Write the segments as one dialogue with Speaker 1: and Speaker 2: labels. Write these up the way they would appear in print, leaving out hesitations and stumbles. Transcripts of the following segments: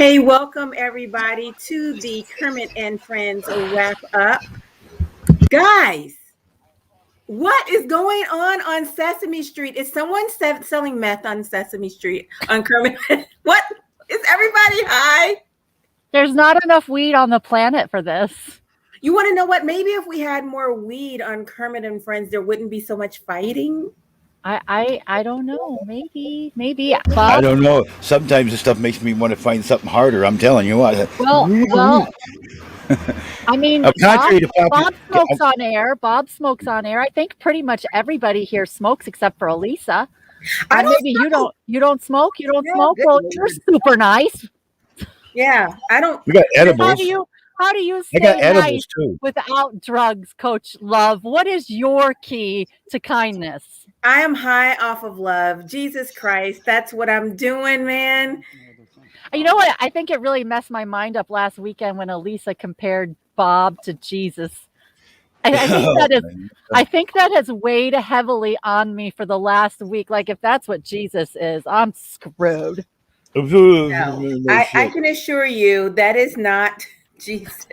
Speaker 1: Hey, welcome everybody to the Kermit and Friends Wrap Up. Guys, what is going on Sesame Street? Is someone selling meth on Sesame Street on Kermit? What? Is everybody high?
Speaker 2: There's not enough weed on the planet for this.
Speaker 1: You want to know what? Maybe if we had more weed on Kermit and Friends, there wouldn't be so much fighting.
Speaker 2: I don't know. Maybe.
Speaker 3: I
Speaker 2: Bob?
Speaker 3: don't know. Sometimes this stuff makes me want to find something harder. I'm telling you what.
Speaker 2: Well. I mean,
Speaker 3: contrary to
Speaker 2: Bob smokes on air. Bob smokes on air. I think pretty much everybody here smokes except for Elisa. Maybe you don't. You don't smoke. You don't smoke. Well, you're super nice.
Speaker 1: Yeah, I don't.
Speaker 3: We got edibles.
Speaker 2: How do you
Speaker 3: I got
Speaker 2: stay
Speaker 3: edibles
Speaker 2: nice
Speaker 3: too.
Speaker 2: without drugs, Coach Love? What is your key to kindness?
Speaker 1: I am high off of love. Jesus Christ, that's what I'm doing, man.
Speaker 2: You know what? I think it really messed my mind up last weekend when Elisa compared Bob to Jesus. I think that has weighed heavily on me for the last week. Like, if that's what Jesus is, I'm screwed.
Speaker 1: No, I can assure you that is not Jesus.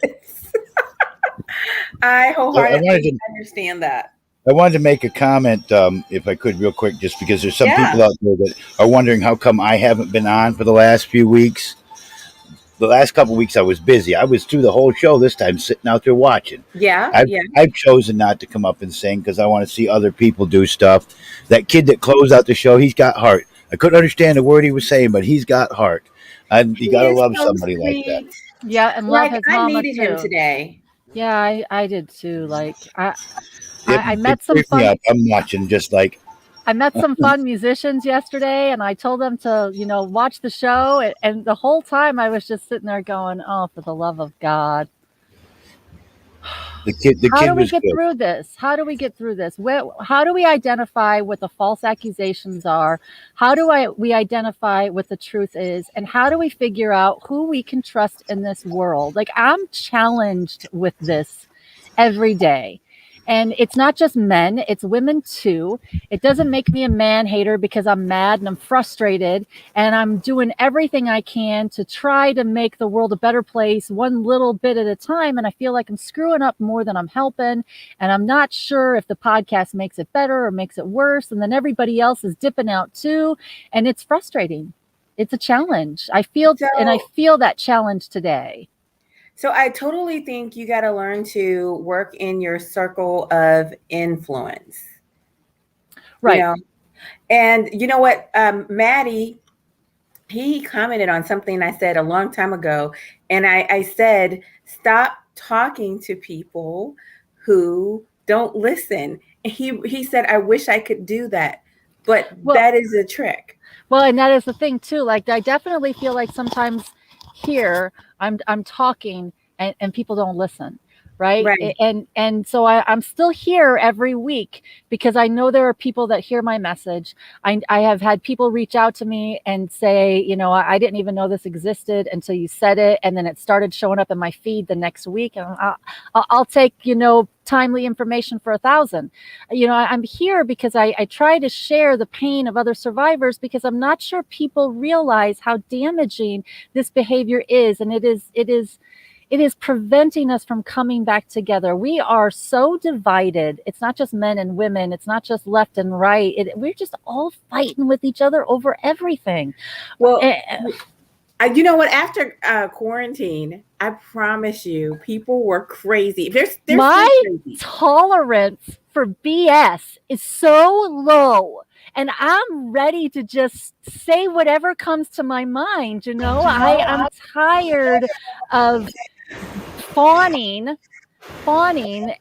Speaker 1: I wholeheartedly understand that.
Speaker 3: I wanted to make a comment, if I could, real quick, just because there's some people out there that are wondering how come I haven't been on for the last few weeks. The last couple of weeks I was busy. I was through the whole show this time, sitting out there watching. I've chosen not to come up and sing because I want to see other people do stuff. That kid that closed out the show, he's got heart. I couldn't understand a word he was saying, but he's got heart. And you got to love somebody like that.
Speaker 2: Yeah, and love his mama
Speaker 1: I needed him today.
Speaker 2: Yeah, I did too. Like I met some fun.
Speaker 3: I'm watching just like.
Speaker 2: I met some fun musicians yesterday, and I told them to, watch the show. And the whole time I was just sitting there going, "Oh, for the love of God!" How do we get through this? How do we get through this? How do we identify what the false accusations are? How do we identify what the truth is? And how do we figure out who we can trust in this world? Like, I'm challenged with this every day. And it's not just men, it's women too. It doesn't make me a man hater because I'm mad and I'm frustrated and I'm doing everything I can to try to make the world a better place one little bit at a time. And I feel like I'm screwing up more than I'm helping. And I'm not sure if the podcast makes it better or makes it worse. And then everybody else is dipping out too. And it's frustrating. It's a challenge. I feel that challenge today.
Speaker 1: So I totally think you got to learn to work in your circle of influence.
Speaker 2: Right.
Speaker 1: And you know what? Maddie, he commented on something I said a long time ago. And I said, stop talking to people who don't listen. And he said, I wish I could do that. But that is a trick.
Speaker 2: Well, and that is the thing too. Like, I definitely feel like sometimes here I'm talking and people don't listen, right? And so I'm still here every week because I know there are people that hear my message. I have had people reach out to me and say, I didn't even know this existed until you said it, and then it started showing up in my feed the next week, and I'll take timely information for 1,000. I'm here because I try to share the pain of other survivors because I'm not sure people realize how damaging this behavior is. And it is preventing us from coming back together. We are so divided. It's not just men and women. It's not just left and right. We're just all fighting with each other over everything.
Speaker 1: Well, you know what? After quarantine, I promise you, people were crazy.
Speaker 2: My tolerance for BS is so low, and I'm ready to just say whatever comes to my mind. I am tired of fawning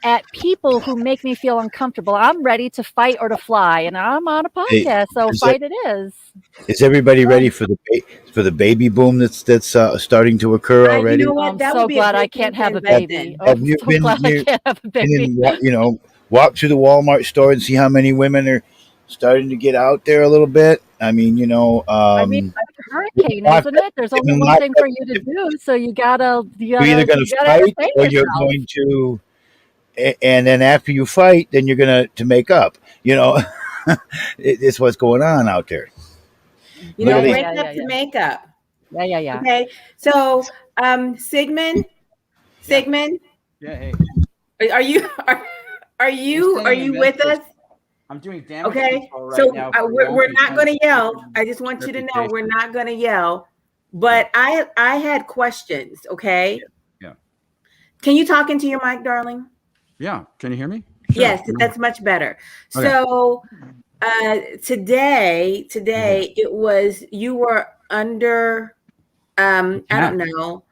Speaker 2: at people who make me feel uncomfortable. I'm ready to fight or to fly, and I'm on a podcast, so fight it is.
Speaker 3: Is everybody ready for the baby boom that's starting to occur already?
Speaker 1: You know what?
Speaker 2: I'm so glad I can't have a baby.
Speaker 3: Have you been here? Walk through the Walmart store and see how many women are starting to get out there a little bit. I mean,
Speaker 2: it's a hurricane, isn't it? There's only one thing for you to do, so you're either going to
Speaker 3: fight or you're going to, and then after you fight, then you're going to make up. It's what's going on out there.
Speaker 1: Wake up to make up.
Speaker 2: Yeah.
Speaker 1: Okay. So, Sigmund, Sigmund,
Speaker 4: Yeah. Hey.
Speaker 1: are you are you with us?
Speaker 4: I'm doing damage
Speaker 1: Okay.
Speaker 4: control right
Speaker 1: So
Speaker 4: now.
Speaker 1: we're not going to yell. I just want you to know we're not going to yell. But I had questions. Okay.
Speaker 4: Yeah.
Speaker 1: Can you talk into your mic, darling?
Speaker 4: Yeah. Can you hear me? Sure.
Speaker 1: Yes, that's much better.
Speaker 4: Okay.
Speaker 1: So today it was you were under I don't know,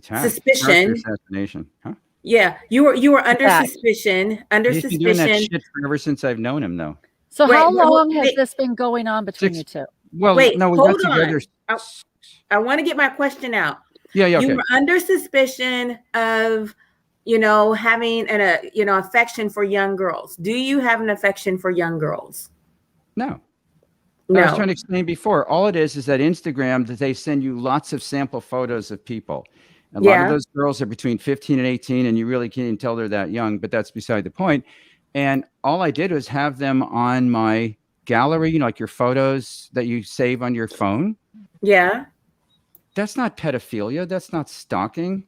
Speaker 1: suspicion.
Speaker 4: Assassination. Huh?
Speaker 1: Yeah, you were under suspicion.
Speaker 4: He's been doing that shit ever since I've known him, though.
Speaker 2: So how long has this been going on between you two?
Speaker 4: Well, no, we got together.
Speaker 1: I want to get my question out.
Speaker 4: Yeah, okay.
Speaker 1: You were under suspicion of, having an affection for young girls. Do you have an affection for young girls?
Speaker 4: No.
Speaker 1: No.
Speaker 4: I was trying to explain before. All it is that Instagram, that they send you lots of sample photos of people. A lot of those girls are between 15 and 18, and you really can't even tell they're that young, but that's beside the point. And all I did was have them on my gallery, like your photos that you save on your phone.
Speaker 1: Yeah.
Speaker 4: That's not pedophilia. That's not stalking.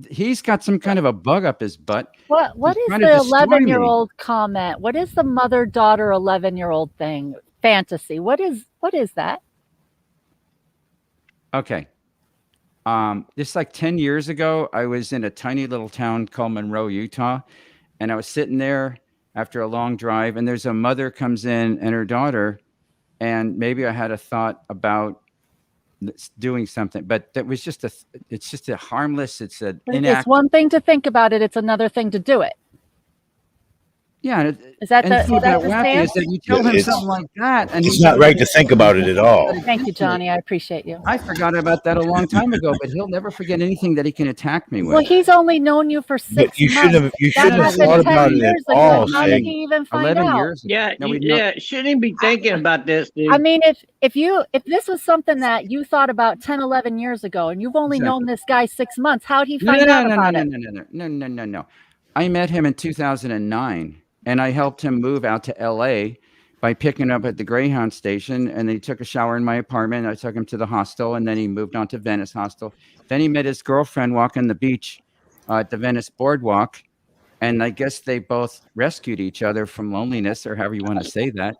Speaker 4: He's got some kind of a bug up his butt.
Speaker 2: What is the 11-year-old comment? What is the mother-daughter 11-year-old thing? Fantasy. What is that?
Speaker 4: Okay. Just like 10 years ago, I was in a tiny little town called Monroe, Utah, and I was sitting there after a long drive, and there's a mother comes in and her daughter, and maybe I had a thought about doing something, but that was it's just a harmless, it's
Speaker 2: one thing to think about it. It's another thing to do it.
Speaker 4: Yeah.
Speaker 2: Is that the
Speaker 4: wacky is that you tell him something like that, and
Speaker 3: it's not right to think about it at all.
Speaker 2: Thank you, Johnny. I appreciate you.
Speaker 4: I forgot about that a long time ago, but he'll never forget anything that he can attack me with.
Speaker 2: Well, he's only known you for 6 months.
Speaker 3: You shouldn't have thought about it at all.
Speaker 2: How did he even find
Speaker 4: 11
Speaker 2: out?
Speaker 4: years ago.
Speaker 5: Yeah. Shouldn't he be thinking about this, dude?
Speaker 2: I mean, if this was something that you thought about 10, 11 years ago, and you've only known this guy 6 months, how'd he find out about it?
Speaker 4: No. I met him in 2009. And I helped him move out to LA by picking him up at the Greyhound station. And then he took a shower in my apartment. I took him to the hostel, and then he moved on to Venice Hostel. Then he met his girlfriend walking the beach at the Venice boardwalk. And I guess they both rescued each other from loneliness, or however you want to say that.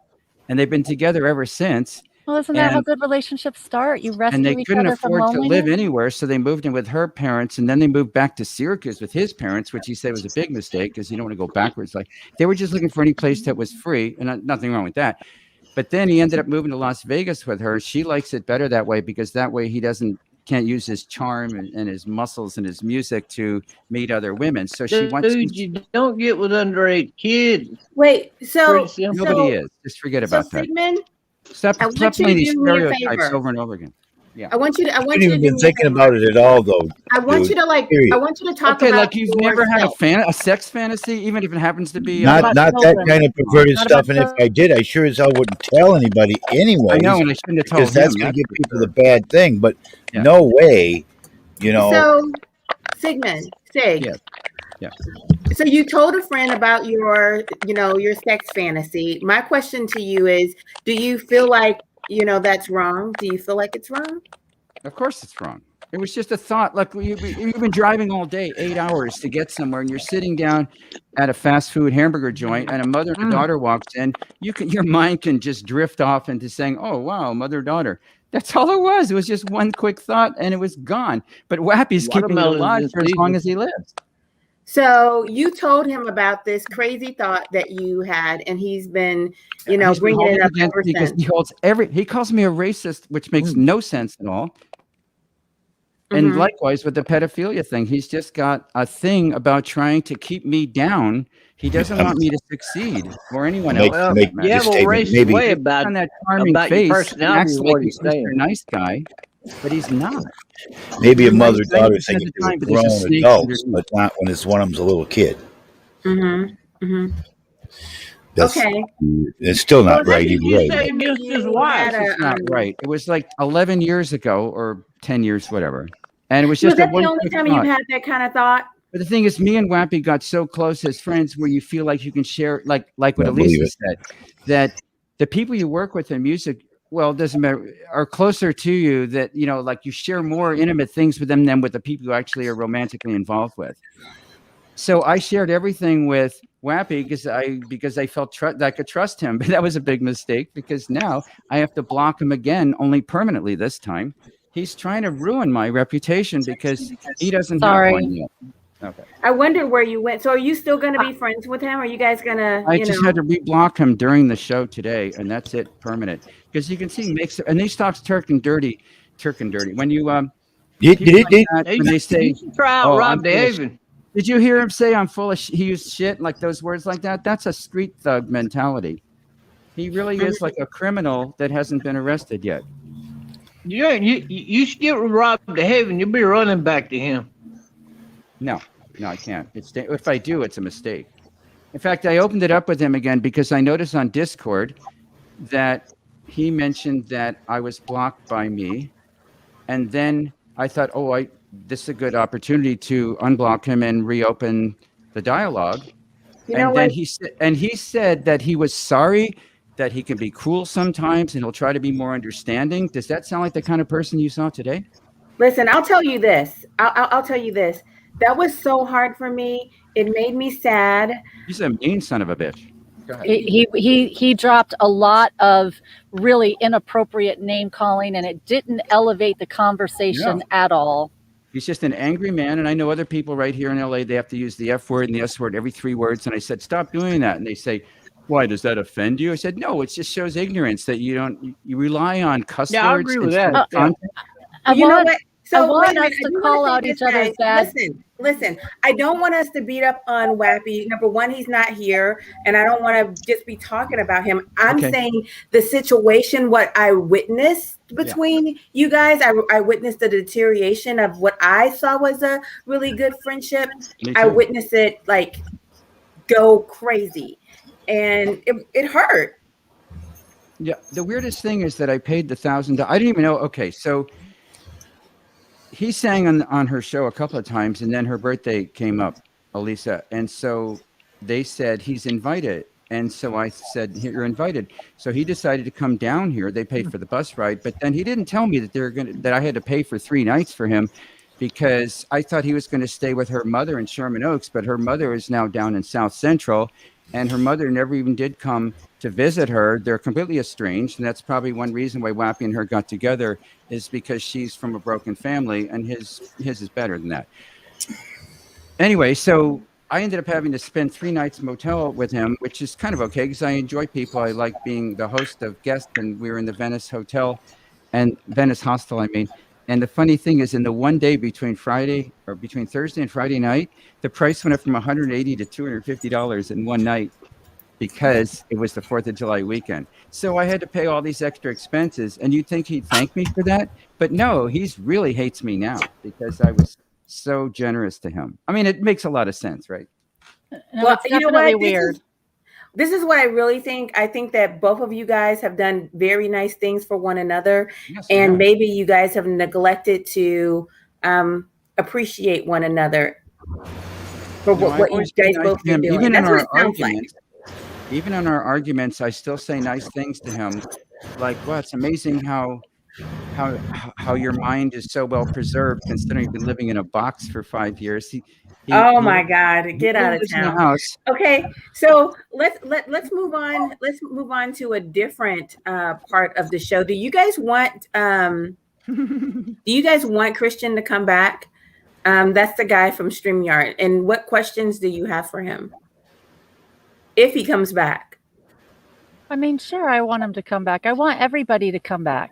Speaker 4: And they've been together ever since.
Speaker 2: Well, isn't that how good relationships start? You rescue each other from loneliness. And they couldn't afford to
Speaker 4: live anywhere, so they moved in with her parents, and then they moved back to Syracuse with his parents, which he said was a big mistake because you don't want to go backwards. Like, they were just looking for any place that was free, and nothing wrong with that. But then he ended up moving to Las Vegas with her. She likes it better that way because that way he can't use his charm and his muscles and his music to meet other women. So she wants.
Speaker 5: Dude, you don't get with underage kids.
Speaker 1: Wait, so
Speaker 4: nobody is. Just forget about that.
Speaker 1: Sigmund,
Speaker 4: Stop playing these stereotypes over and over again. Yeah.
Speaker 1: I want you to. I want
Speaker 3: you
Speaker 1: to
Speaker 3: been thinking about it at all, though.
Speaker 1: I want you to I want you to talk
Speaker 4: about.
Speaker 1: Okay,
Speaker 4: like you've never had a sex fantasy, even if it happens to be
Speaker 3: not that kind of perverted stuff. And if I did, I sure as hell wouldn't tell anybody anyway.
Speaker 4: I know, and I shouldn't have told him.
Speaker 3: Because that's going to give people the bad thing. But no way,
Speaker 1: So, Sigmund,
Speaker 4: Yeah.
Speaker 1: So you told a friend about your sex fantasy. My question to you is, do you feel like, that's wrong? Do you feel like it's wrong?
Speaker 4: Of course it's wrong. It was just a thought. Like you've been driving all day, 8 hours to get somewhere, and you're sitting down at a fast food hamburger joint, and a mother and a daughter walks in. Your mind can just drift off into saying, "Oh wow, mother-daughter." That's all it was. It was just one quick thought, and it was gone. But Wappy's keeping it alive for as long as he lives.
Speaker 1: So you told him about this crazy thought that you had, and he's been, bringing it up ever since.
Speaker 4: He calls me a racist, which makes no sense at all. And likewise with the pedophilia thing, he's just got a thing about trying to keep me down. He doesn't want me to succeed or anyone else.
Speaker 5: You have a racist way about
Speaker 4: on that charming face, acts like he's a nice guy, but he's not.
Speaker 3: Maybe a mother-daughter thing if they're grown adults, but not when one of them's a little kid.
Speaker 1: Okay.
Speaker 3: It's still not right either way.
Speaker 4: It's not right. It was like 11 years ago or 10 years, whatever. And it was just
Speaker 1: the only time you've had that kind of thought?
Speaker 4: But the thing is, me and Wappy got so close as friends where you feel like you can share, like what Elisa said, that the people you work with in music well, it doesn't matter, are closer to you, that, you know, like you share more intimate things with them than with the people you actually are romantically involved with. So I shared everything with Wappy because I felt that I could trust him. But that was a big mistake, because now I have to block him again, only permanently this time. He's trying to ruin my reputation because he doesn't have one yet. Okay.
Speaker 1: I wonder where you went. So are you still going to be friends with him? Or are you guys going to,
Speaker 4: I just had to reblock him during the show today, and that's it, permanent. Because you can see, and he talks turk and dirty. When you, when they say,
Speaker 5: try out Rob DeHaven.
Speaker 4: Did you hear him say I'm full of he used shit, like those words like that? That's a street thug mentality. He really is like a criminal that hasn't been arrested yet.
Speaker 5: Yeah, you should get with Rob DeHaven. You'll be running back to him.
Speaker 4: No, I can't. If I do, it's a mistake. In fact, I opened it up with him again because I noticed on Discord that he mentioned that I was blocked by me, and then I thought, this is a good opportunity to unblock him and reopen the dialogue. Then he said that he was sorry, that he can be cruel sometimes and he'll try to be more understanding. Does that sound like the kind of person you saw today?
Speaker 1: Listen, I'll tell you this. I'll tell you this. That was so hard for me. It made me sad.
Speaker 4: He's a mean son of a bitch.
Speaker 2: He dropped a lot of really inappropriate name calling, and it didn't elevate the conversation at all.
Speaker 4: He's just an angry man, and I know other people right here in LA, they have to use the F word and the S word every 3 words, and I said, stop doing that. And they say, why, does that offend you? I said, no, it just shows ignorance that you rely on cuss words.
Speaker 5: Yeah, I agree with that.
Speaker 1: You know what?
Speaker 2: So I want us to call out each other's bad.
Speaker 1: Listen, I don't want us to beat up on Wappy. Number one, he's not here, and I don't want to just be talking about him. I'm saying the situation, what I witnessed between you guys, I witnessed the deterioration of what I saw was a really good friendship. I witnessed it like go crazy, and it hurt.
Speaker 4: Yeah, the weirdest thing is that I paid the $1,000. I didn't even know. Okay, so he sang on her show a couple of times, and then her birthday came up, Elisa. And so they said he's invited. And so I said, you're invited. So he decided to come down here. They paid for the bus ride, but then he didn't tell me that I had to pay for 3 nights for him, because I thought he was going to stay with her mother in Sherman Oaks, but her mother is now down in South Central, and her mother never even did come to visit her. They're completely estranged, and that's probably one reason why Wappy and her got together, is because she's from a broken family, and his is better than that. Anyway, so I ended up having to spend 3 nights motel with him, which is kind of okay because I enjoy people. I like being the host of guests, and we were in the Venice Hotel, and Venice Hostel, I mean. And the funny thing is, in the one day between Thursday and Friday night, the price went up from $180 to $250 in one night, because it was the 4th of July weekend. So I had to pay all these extra expenses, and you'd think he'd thank me for that. But no, he really hates me now because I was so generous to him. I mean, it makes a lot of sense, right?
Speaker 2: No, well, it's definitely weird.
Speaker 1: This is what I really think. I think that both of you guys have done very nice things for one another. Yes, and maybe you guys have neglected to appreciate one another for what you guys both been doing.
Speaker 4: Even
Speaker 1: That's
Speaker 4: in
Speaker 1: what it sounds like.
Speaker 4: Even in our arguments, I still say nice things to him. Like, wow, it's amazing how your mind is so well preserved, considering you've been living in a box for 5 years.
Speaker 1: My God, get out of town. Okay, so let's move on. Let's move on to a different part of the show. Do you guys want Christian to come back? That's the guy from StreamYard. And what questions do you have for him if he comes back?
Speaker 2: I mean, sure, I want him to come back. I want everybody to come back.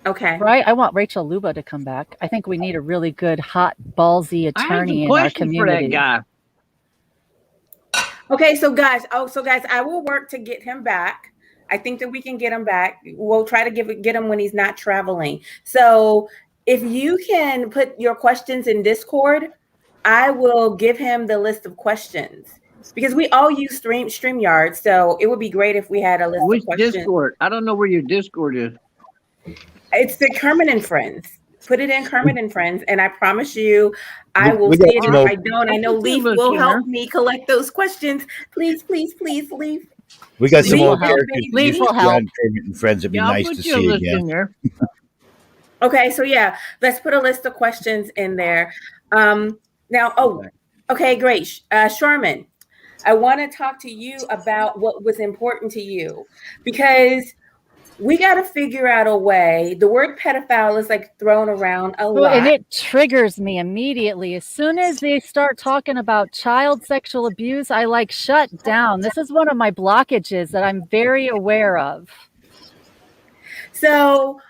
Speaker 1: Okay.
Speaker 2: Right? I want Rachel Luba to come back. I think we need a really good, hot, ballsy attorney in our community.
Speaker 5: For that
Speaker 1: guy. Okay, so guys, I will work to get him back. I think that we can get him back. We'll try to get him when he's not traveling. So if you can put your questions in Discord, I will give him the list of questions. Because we all use StreamYard, so it would be great if we had a list of questions.
Speaker 5: Discord? I don't know where your Discord is.
Speaker 1: It's the Kermit and Friends. Put it in Kermit and Friends, and I promise you, I will see it. If I don't, I know Leaf will help me collect those questions. Please, please, please, Leaf.
Speaker 3: We got some
Speaker 2: Leaf will
Speaker 3: old
Speaker 2: help.
Speaker 3: characters that
Speaker 2: Leaf
Speaker 3: used
Speaker 2: will
Speaker 3: to be
Speaker 2: help.
Speaker 3: on Kermit and Friends. It'd be
Speaker 5: Yeah, I'll
Speaker 3: nice
Speaker 5: put
Speaker 3: to
Speaker 5: your
Speaker 3: see
Speaker 5: list
Speaker 3: again.
Speaker 5: in there.
Speaker 1: Okay, so yeah, let's put a list of questions in there. Now, okay, great. Sherman, I want to talk to you about what was important to you, because we got to figure out a way. The word pedophile is like thrown around a lot.
Speaker 2: And it triggers me immediately. As soon as they start talking about child sexual abuse, I like shut down. This is one of my blockages that I'm very aware of.
Speaker 1: So,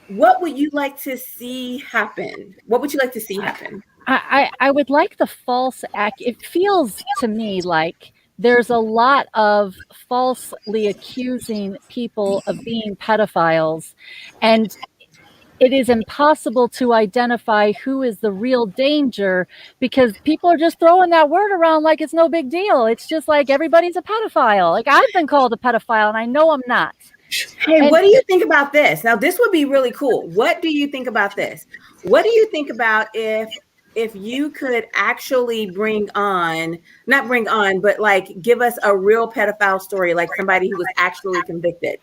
Speaker 1: what would you like to see happen? What would you like to see happen?
Speaker 2: I would like the false act. It feels to me like there's a lot of falsely accusing people of being pedophiles, and it is impossible to identify who is the real danger because people are just throwing that word around like it's no big deal. It's just like everybody's a pedophile. Like I've been called a pedophile and I know I'm not.
Speaker 1: Hey, what do you think about this? Now, this would be really cool. What do you think about this? What do you think about if you could actually not bring on, but like give us a real pedophile story, like somebody who was actually convicted?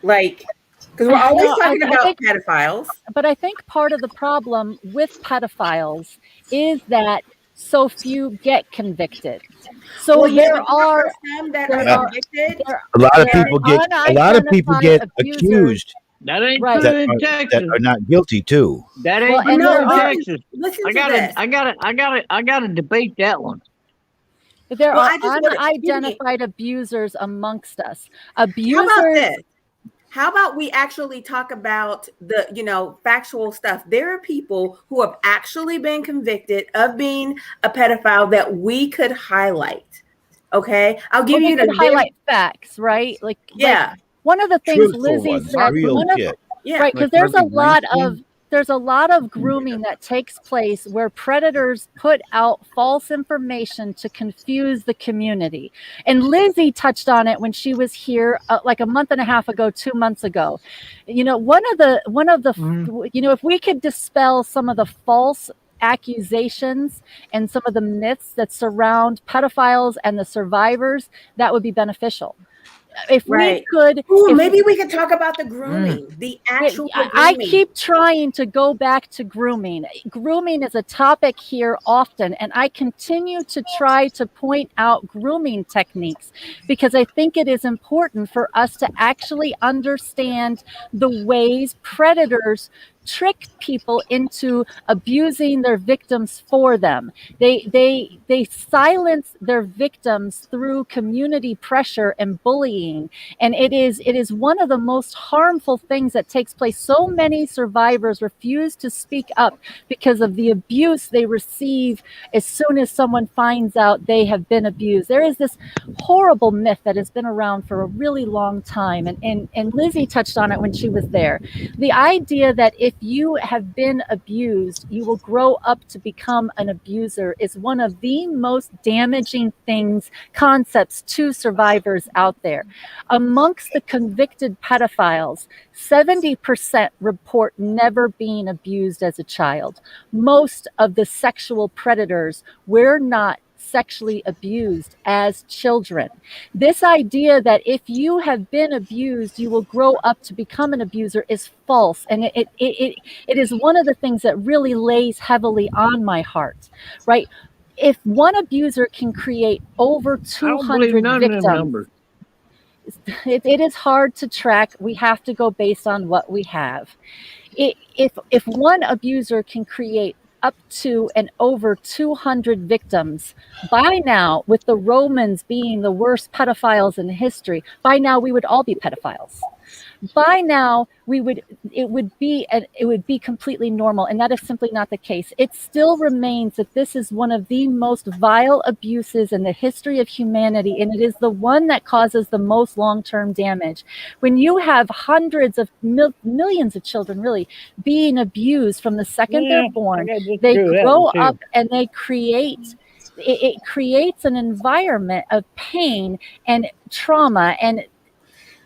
Speaker 1: Like, because we're always talking about pedophiles.
Speaker 2: But I think part of the problem with pedophiles is that so few get convicted. So there are
Speaker 1: convicted.
Speaker 3: A lot of people get accused.
Speaker 5: That ain't
Speaker 2: right.
Speaker 5: true in Texas.
Speaker 3: That are not guilty too.
Speaker 5: That ain't true in Texas.
Speaker 1: Listen
Speaker 5: I gotta debate that one.
Speaker 2: There are unidentified abusers amongst us. Abusers.
Speaker 1: How about we actually talk about the, factual stuff? There are people who have actually been convicted of being a pedophile that we could highlight. Okay, I'll give you the
Speaker 2: highlight facts, right? Like one of the things Lizzie said, right? Because there's a lot of grooming that takes place where predators put out false information to confuse the community. And Lizzie touched on it when she was here like a month and a half ago, 2 months ago. One of the if we could dispel some of the false accusations and some of the myths that surround pedophiles and the survivors, that would be beneficial. If we could,
Speaker 1: maybe we could talk about the grooming, the actual grooming.
Speaker 2: I keep trying to go back to grooming. Grooming is a topic here often, and I continue to try to point out grooming techniques because I think it is important for us to actually understand the ways predators trick people into abusing their victims for them. They silence their victims through community pressure and bullying, and it is one of the most harmful things that takes place. So many survivors refuse to speak up because of the abuse they receive as soon as someone finds out they have been abused. There is this horrible myth that has been around for a really long time, and Lizzie touched on it when she was there. The idea that if you have been abused, you will grow up to become an abuser is one of the most damaging concepts to survivors out there. Amongst the convicted pedophiles, 70% report never being abused as a child. Most of the sexual predators were not sexually abused as children. This idea that if you have been abused, you will grow up to become an abuser is false. And it is one of the things that really lays heavily on my heart, right? If one abuser can create over 200 victims, it is hard to track. We have to go based on what we have. If one abuser can create up to and over 200 victims, by now, with the Romans being the worst pedophiles in history, by now we would all be pedophiles. By now it would be completely normal, and that is simply not the case. It still remains that this is one of the most vile abuses in the history of humanity, and it is the one that causes the most long-term damage. When you have hundreds of millions of children really being abused from the second they're born, they grow up and they create it creates an environment of pain and trauma, and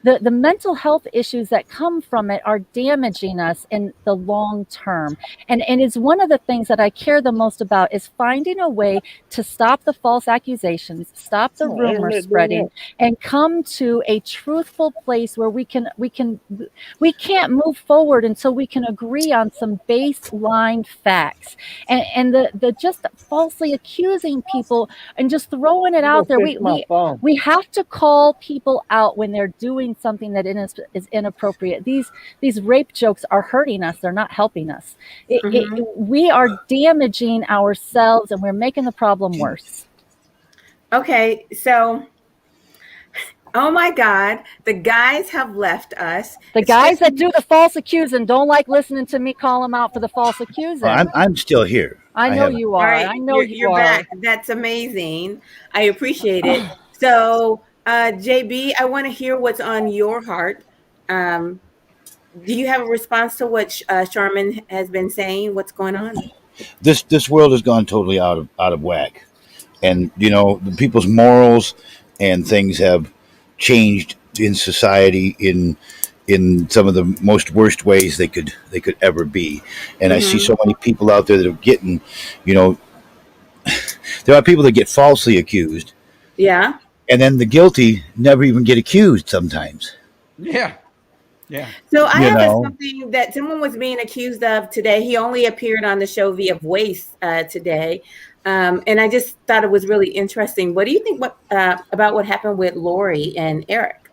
Speaker 2: the mental health issues that come from it are damaging us in the long term. And it's one of the things that I care the most about is finding a way to stop the false accusations, stop the rumor spreading, and come to a truthful place where we can't move forward until we can agree on some baseline facts. And the just falsely accusing people and just throwing it out there. We have to call people out when they're doing something that is inappropriate. These rape jokes are hurting us. They're not helping us. We are damaging ourselves, and we're making the problem worse.
Speaker 1: Okay, so, oh my God, the guys have left us.
Speaker 2: The guys that do the false accusing don't like listening to me call them out for the false accusing.
Speaker 3: I'm still here.
Speaker 2: I know you are.
Speaker 1: Right,
Speaker 2: I know
Speaker 1: you're
Speaker 2: are.
Speaker 1: back. That's amazing. I appreciate it. So, JB, I want to hear what's on your heart. Do you have a response to what Charmin has been saying? What's going on?
Speaker 3: This world has gone totally out of whack, and the people's morals and things have changed in society in some of the most worst ways they could ever be. And I see so many people out there that are getting, there are people that get falsely accused.
Speaker 1: Yeah.
Speaker 3: And then the guilty never even get accused sometimes.
Speaker 4: Yeah. Yeah.
Speaker 1: So I have something that someone was being accused of today. He only appeared on the show via voice today. And I just thought it was really interesting. What do you think about what happened with Lori and Eric?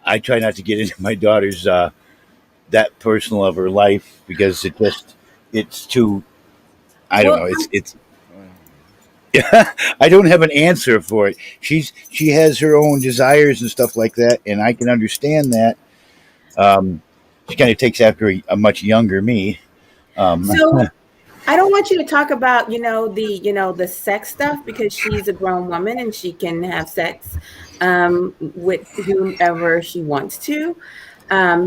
Speaker 1: I
Speaker 3: try not to get into my daughter's that personal of her life because it's too, I don't know. It's I don't have an answer for it. She has her own desires and stuff like that, and I can understand that. She kind of takes after a much younger me.
Speaker 1: So I don't want you to talk about the sex stuff because she's a grown woman and she can have sex with whomever she wants to.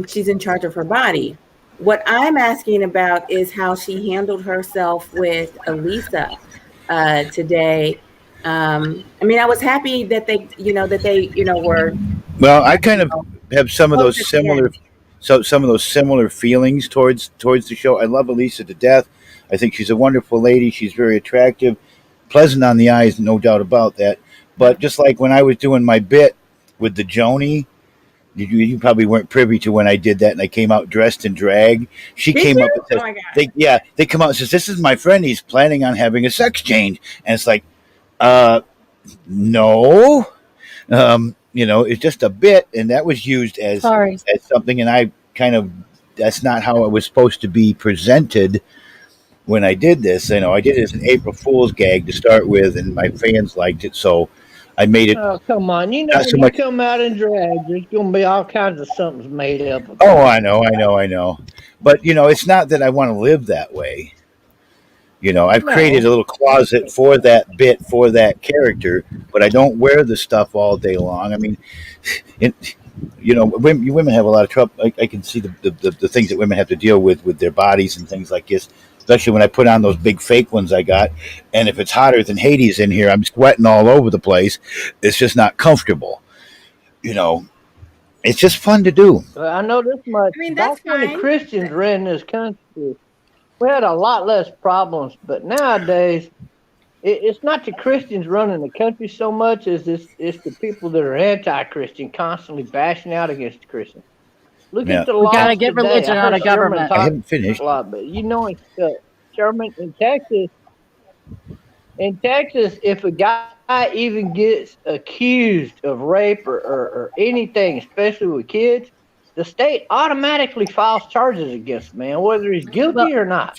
Speaker 1: She's in charge of her body. What I'm asking about is how she handled herself with Elisa today. I mean, I was happy that they were.
Speaker 3: Well, I kind of have some of those similar feelings towards the show. I love Elisa to death. I think she's a wonderful lady. She's very attractive, pleasant on the eyes, no doubt about that. But just like when I was doing my bit with the Joni, you probably weren't privy to when I did that, and I came out dressed in drag. She came up and said, they come out and says, "This is my friend. He's planning on having a sex change," and it's like, no, it's just a bit, and that was used as something, and I that's not how it was supposed to be presented. When I did this, I did it as an April Fool's gag to start with, and my fans liked it, so I made it.
Speaker 5: Oh, come on. When you come out in drag, there's going to be all kinds of something's made up.
Speaker 3: Oh, I know. But, it's not that I want to live that way. I've created a little closet for that bit, for that character, but I don't wear the stuff all day long. I mean, women have a lot of trouble. I can see the things that women have to deal with their bodies and things like this. Especially when I put on those big fake ones I got. And if it's hotter than Hades in here, I'm sweating all over the place. It's just not comfortable. It's just fun to do.
Speaker 5: I know this much.
Speaker 1: I mean,
Speaker 5: back when the Christians ran this country, we had a lot less problems. But nowadays, it's not the Christians running the country so much as it's the people that are anti-Christian constantly bashing out against the Christians. Look at the law.
Speaker 2: We gotta get religion out of government.
Speaker 3: I haven't finished.
Speaker 5: But Sherman in Texas, if a guy even gets accused of rape or anything, especially with kids, the state automatically files charges against the man, whether he's guilty or not.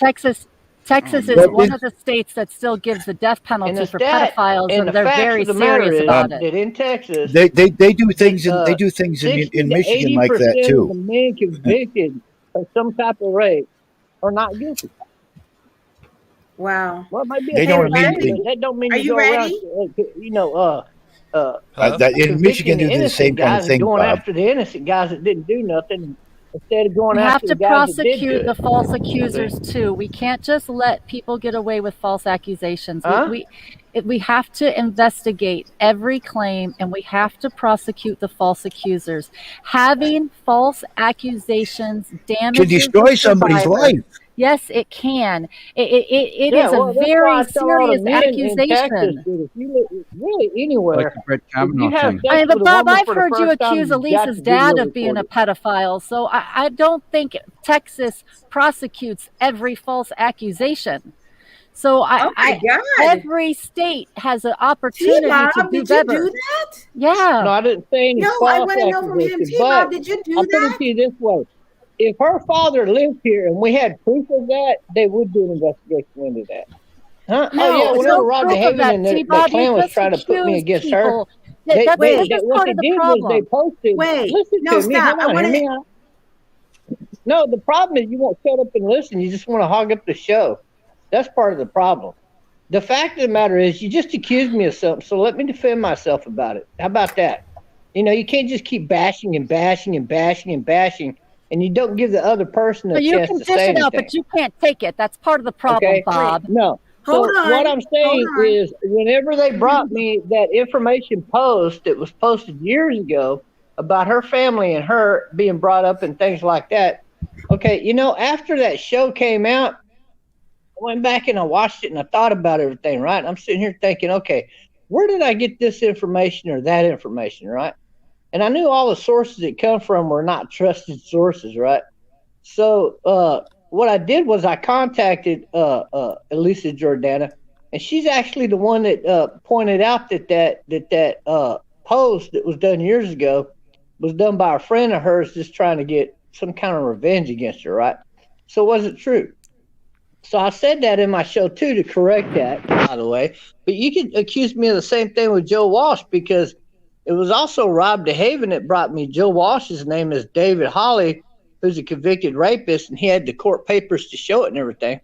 Speaker 2: Texas is one of the states that still gives the death penalty for pedophiles, and they're very serious about it.
Speaker 5: That in Texas,
Speaker 3: they do things in Michigan like that too.
Speaker 5: The men convicted of some type of rape are not guilty.
Speaker 1: Wow.
Speaker 5: Well, it might be
Speaker 3: they don't immediately.
Speaker 5: That don't mean
Speaker 1: are
Speaker 5: you
Speaker 1: you
Speaker 5: go
Speaker 1: ready?
Speaker 5: around,
Speaker 3: in Michigan, do the same kind of thing.
Speaker 5: Going
Speaker 3: Bob.
Speaker 5: after the innocent guys that didn't do nothing, instead of going
Speaker 2: We have
Speaker 5: after
Speaker 2: to
Speaker 5: the guys that did do
Speaker 2: prosecute
Speaker 5: it.
Speaker 2: the false accusers too. We can't just let people get away with false accusations.
Speaker 5: Huh?
Speaker 2: We have to investigate every claim, and we have to prosecute the false accusers. Having false accusations damages
Speaker 3: To destroy
Speaker 2: the
Speaker 3: somebody's
Speaker 2: survivor.
Speaker 3: life.
Speaker 2: Yes, it can. It
Speaker 5: Yeah,
Speaker 2: is
Speaker 5: well,
Speaker 2: a
Speaker 5: that's why
Speaker 2: very
Speaker 5: I tell all the
Speaker 2: serious
Speaker 5: men in Texas
Speaker 2: accusation.
Speaker 5: that if you live really
Speaker 4: Like
Speaker 5: anywhere,
Speaker 4: the Brett
Speaker 5: if
Speaker 4: Kavanaugh
Speaker 5: you have
Speaker 4: thing.
Speaker 5: sex
Speaker 2: But
Speaker 5: with a
Speaker 2: Bob,
Speaker 5: woman
Speaker 2: I've
Speaker 5: for the
Speaker 2: heard you
Speaker 5: first time,
Speaker 2: accuse
Speaker 5: you've got
Speaker 2: Elisa's
Speaker 5: to
Speaker 2: dad
Speaker 5: video
Speaker 2: of being a
Speaker 5: record it.
Speaker 2: pedophile. So I don't think Texas prosecutes every false accusation. So
Speaker 1: Oh my God.
Speaker 2: every state has an opportunity to
Speaker 1: T-Bob,
Speaker 2: do
Speaker 1: did you
Speaker 2: better.
Speaker 1: do that?
Speaker 5: No,
Speaker 2: Yeah.
Speaker 5: I didn't say any
Speaker 1: No, I
Speaker 5: false
Speaker 1: want to know from him.
Speaker 5: accusation,
Speaker 1: T-Bob,
Speaker 5: but
Speaker 1: did you do
Speaker 5: I'll put it
Speaker 1: that?
Speaker 5: to you this way. If her father lived here and we had proof of that, they would do an investigation into that. Huh?
Speaker 1: No,
Speaker 5: Oh, yeah,
Speaker 1: there's
Speaker 5: whenever
Speaker 2: No
Speaker 5: Rob
Speaker 2: proof of
Speaker 5: DeHaven
Speaker 2: that,
Speaker 5: and the
Speaker 2: T-Bob. You
Speaker 5: Klan was
Speaker 2: just
Speaker 5: trying to put me
Speaker 2: accuse
Speaker 5: against her,
Speaker 2: people. That's
Speaker 1: Wait.
Speaker 2: just
Speaker 5: what
Speaker 2: part
Speaker 5: they
Speaker 2: of the
Speaker 5: did was they
Speaker 2: problem.
Speaker 5: posted.
Speaker 1: Wait,
Speaker 5: Listen
Speaker 1: no,
Speaker 5: to me.
Speaker 1: stop.
Speaker 5: Hold on, hear me out. No, the problem is you won't shut up and listen. You just want to hog up the show. That's part of the problem. The fact of the matter is you just accused me of something, so let me defend myself about it. How about that? You know, you can't just keep bashing and bashing and bashing and bashing, and you don't give the other person a
Speaker 2: So you
Speaker 5: chance
Speaker 2: can
Speaker 5: to
Speaker 2: dish
Speaker 5: say
Speaker 2: it out,
Speaker 5: anything.
Speaker 2: but you can't take it. That's part of the problem,
Speaker 5: Okay?
Speaker 2: Bob.
Speaker 5: No.
Speaker 1: Hold
Speaker 5: So
Speaker 1: on.
Speaker 5: what I'm saying
Speaker 1: Hold on.
Speaker 5: is whenever they brought me that information post that was posted years ago about her family and her being brought up and things like that, okay, you know, after that show came out, I went back and I watched it and I thought about everything, right? And I'm sitting here thinking, okay, where did I get this information or that information, right? And I knew all the sources it come from were not trusted sources, right? So what I did was I contacted Elisa Jordana, and she's actually the one that pointed out that post that was done years ago was done by a friend of hers just trying to get some kind of revenge against her, right? So was it true? So I said that in my show too to correct that, by the way. But you could accuse me of the same thing with Joe Walsh because it was also Rob DeHaven that brought me Joe Walsh's name is David Holly, who's a convicted rapist, and he had the court papers to show it and everything.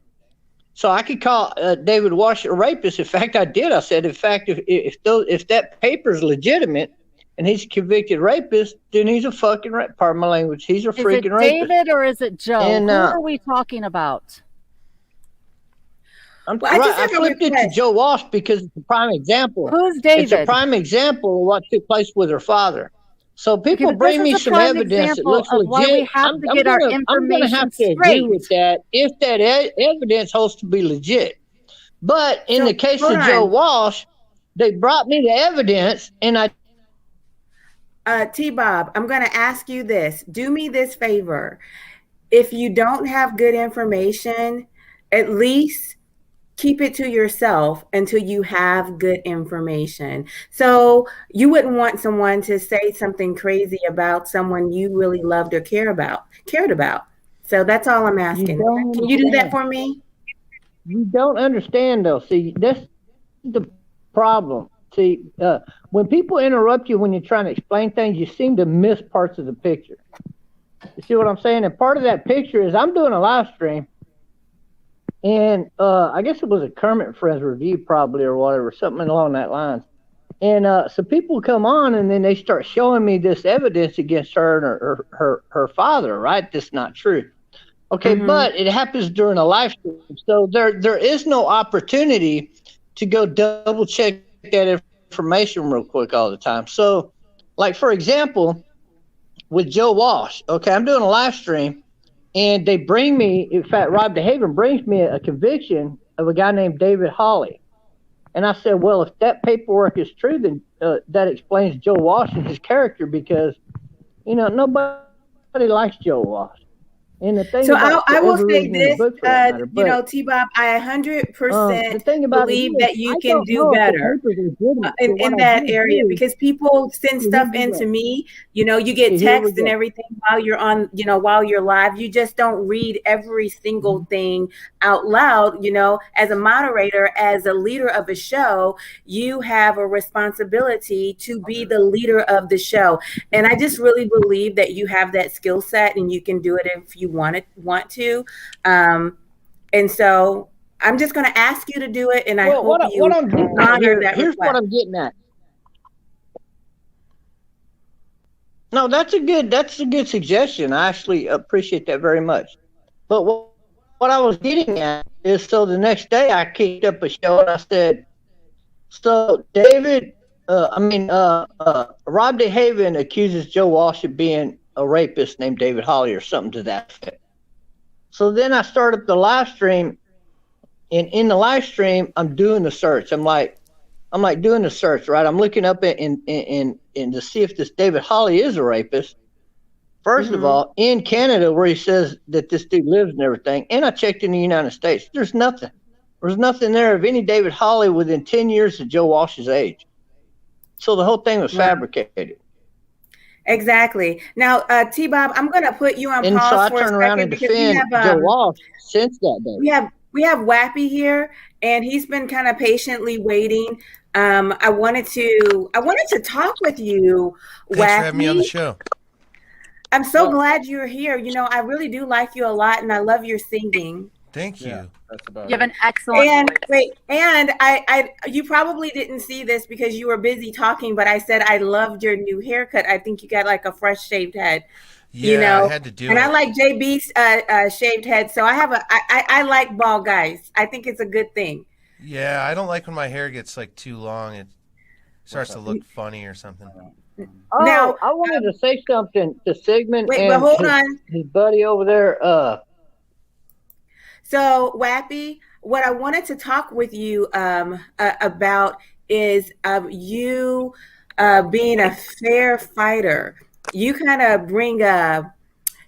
Speaker 5: So I could call David Walsh a rapist. In fact, I did. I said, in fact, if that paper is legitimate and he's a convicted rapist, then he's a fucking pardon my language. He's a freaking rapist.
Speaker 2: Is it David or is it Joe?
Speaker 5: And,
Speaker 2: Who are we talking about?
Speaker 5: I flipped it to Joe Walsh because it's a prime example.
Speaker 2: Who's David?
Speaker 5: It's a prime example of what took place with her father. So people bring me some evidence that looks legit.
Speaker 2: Why we have to get our information
Speaker 5: I'm going to have to agree with that if that evidence holds to be legit. But in the case of Joe Walsh, they brought me the evidence and I.
Speaker 1: T-Bob, I'm going to ask you this. Do me this favor. If you don't have good information, at least keep it to yourself until you have good information. So you wouldn't want someone to say something crazy about someone you really loved or cared about. So that's all I'm asking. Can you do that for me?
Speaker 5: You don't understand though. See, that's the problem. See, when people interrupt you when you're trying to explain things, you seem to miss parts of the picture. You see what I'm saying? And part of that picture is I'm doing a live stream. And I guess it was a Kermit Friends review probably or whatever, something along that lines. And so people come on and then they start showing me this evidence against her and her father, right? That's not true. Okay, but it happens during a live stream. So there is no opportunity to go double check that information real quick all the time. So like, for example, with Joe Walsh, okay, I'm doing a live stream. And they bring me, in fact, Rob DeHaven brings me a conviction of a guy named David Holly. And I said, well, if that paperwork is true, then that explains Joe Walsh and his character because, you know, nobody likes Joe Walsh. And the thing
Speaker 1: I will say this,
Speaker 5: matter,
Speaker 1: you know, T-Bob, I 100% believe that you can do better in that area because people send stuff into me, you know, you get text and everything while you're on, you know, while you're live. You just don't read every single thing out loud. You know, as a moderator, as a leader of a show, you have a responsibility to be the leader of the show. And I just really believe that you have that skill set and you can do it if you want to. And so I'm just going to ask you to do it. And I hope you honor that request.
Speaker 5: Here's what I'm getting at. No, that's a good suggestion. I actually appreciate that very much. But what I was getting at is, so the next day I kicked up a show and I said, so David, Rob DeHaven accuses Joe Walsh of being a rapist named David Holly or something to that effect. So then I started the live stream, and in the live stream I'm doing the search. I'm like doing the search, right? I'm looking up in to see if this David Holly is a rapist. First of all, in Canada, where he says that this dude lives and everything, and I checked in the United States, there's nothing. There's nothing there of any David Holly within 10 years of Joe Walsh's age. So the whole thing was fabricated.
Speaker 1: Exactly. Now, T-Bob, I'm going to put you on pause
Speaker 5: so I
Speaker 1: for a
Speaker 5: turn around and
Speaker 1: second because
Speaker 5: defend Joe Walsh since that day.
Speaker 1: We have Wappy here, and he's been kind of patiently waiting. I wanted to talk with you, Wappy.
Speaker 6: Thanks for having me on the show.
Speaker 1: I'm so glad you're here. You know, I really do like you a lot, and I love your singing.
Speaker 6: Thank you.
Speaker 2: Yeah, that's about you have an excellent
Speaker 1: voice. And I you probably didn't see this because you were busy talking, but I said I loved your new haircut. I think you got like a fresh shaved head.
Speaker 6: Yeah,
Speaker 1: you know?
Speaker 6: I had to do
Speaker 1: and
Speaker 6: it.
Speaker 1: I like JB's shaved head, so I like bald guys. I think it's a good thing.
Speaker 6: Yeah, I don't like when my hair gets like too long. It starts to look funny or something.
Speaker 5: Oh, now I wanted to say something to Sigmund and
Speaker 1: hold on.
Speaker 5: His buddy over there.
Speaker 1: So Wappy, what I wanted to talk with you about is you being a fair fighter. You kind of bring